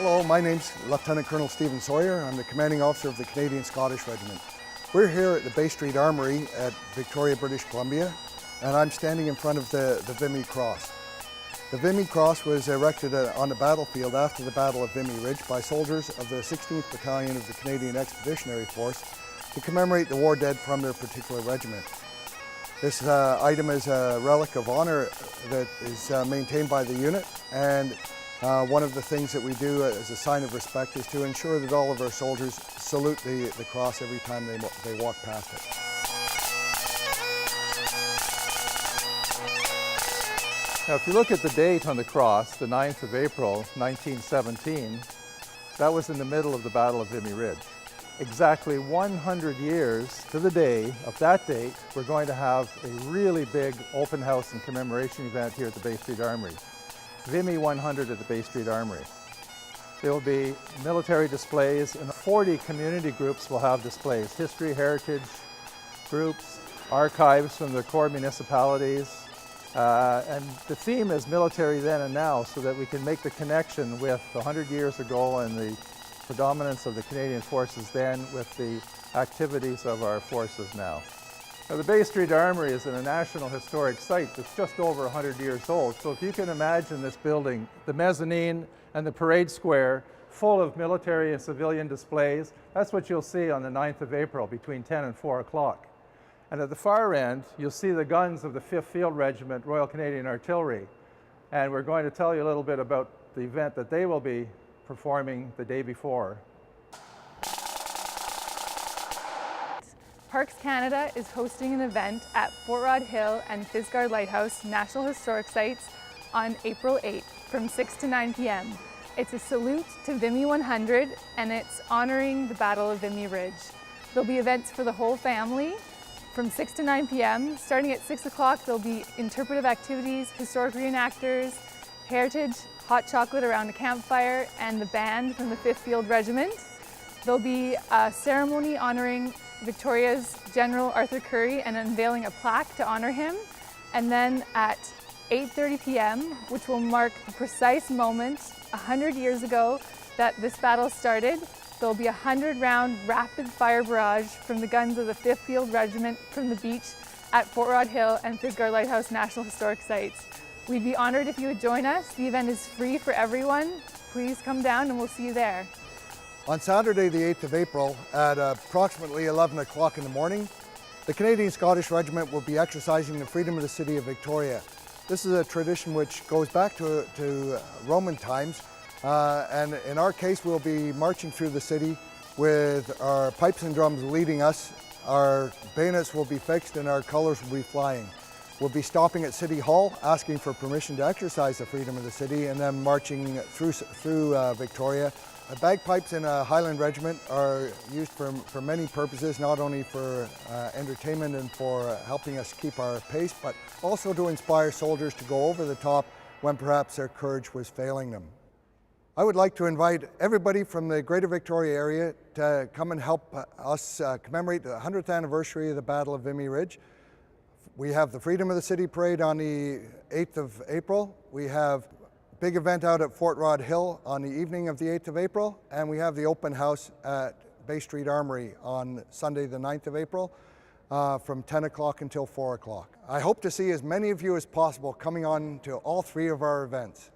Hello, my name's Lieutenant Colonel Stephen Sawyer. I'm the commanding officer of the Canadian Scottish Regiment. We're here at the Bay Street Armoury at Victoria, British Columbia, and I'm standing in front of the Vimy Cross. The Vimy Cross was erected on the battlefield after the Battle of Vimy Ridge by soldiers of the 16th Battalion of the Canadian Expeditionary Force to commemorate the war dead from their particular regiment. This item is a relic of honour that is maintained by the unit, and one of the things that we do as a sign of respect is to ensure that all of our soldiers salute the cross every time they walk past it. Now, if you look at the date on the cross, the 9th of April, 1917, that was in the middle of the Battle of Vimy Ridge. Exactly 100 years to the day of that date, we're going to have a really big open house and commemoration event here at the Bay Street Armoury. Vimy 100 at the Bay Street Armoury. There will be military displays, and 40 community groups will have displays. History, heritage groups, archives from the core municipalities. And the theme is military then and now, so that we can make the connection with 100 years ago and the predominance of the Canadian forces then with the activities of our forces now. Now, the Bay Street Armoury is a National Historic Site that's just over 100 years old. So if you can imagine this building, the mezzanine and the parade square full of military and civilian displays, that's what you'll see on the 9th of April between 10 and 4 o'clock. And at the far end, you'll see the guns of the 5th Field Regiment, Royal Canadian Artillery. And we're going to tell you a little bit about the event that they will be performing the day before. Parks Canada is hosting an event at Fort Rod Hill and Fisgard Lighthouse National Historic Sites on April 8th from 6 to 9 p.m. It's a salute to Vimy 100, and it's honoring the Battle of Vimy Ridge. There'll be events for the whole family from 6 to 9 p.m. Starting at 6 o'clock, there'll be interpretive activities, historic reenactors, heritage, hot chocolate around a campfire, and the band from the 5th Field Regiment. There'll be a ceremony honoring Victoria's General Arthur Currie and unveiling a plaque to honor him. And then at 8:30 p.m., which will mark the precise moment 100 years ago that this battle started, there'll be a 100-round rapid fire barrage from the guns of the 5th Field Regiment from the beach at Fort Rod Hill and Fisgard Lighthouse National Historic Sites. We'd be honored if you would join us. The event is free for everyone. Please come down and we'll see you there. On Saturday, the 8th of April, at approximately 11 o'clock in the morning, the Canadian Scottish Regiment will be exercising the freedom of the city of Victoria. This is a tradition which goes back to Roman times, and in our case, we'll be marching through the city with our pipes and drums leading us. Our bayonets will be fixed and our colors will be flying. We'll be stopping at City Hall, asking for permission to exercise the freedom of the city, and then marching through Victoria. Bagpipes in a Highland regiment are used for many purposes, not only for entertainment and for helping us keep our pace, but also to inspire soldiers to go over the top when perhaps their courage was failing them. I would like to invite everybody from the Greater Victoria area to come and help us commemorate the 100th anniversary of the Battle of Vimy Ridge. We have the Freedom of the City Parade on the 8th of April. We have a big event out at Fort Rod Hill on the evening of the 8th of April. And we have the open house at Bay Street Armoury on Sunday the 9th of April from 10 o'clock until 4 o'clock. I hope to see as many of you as possible coming on to all three of our events.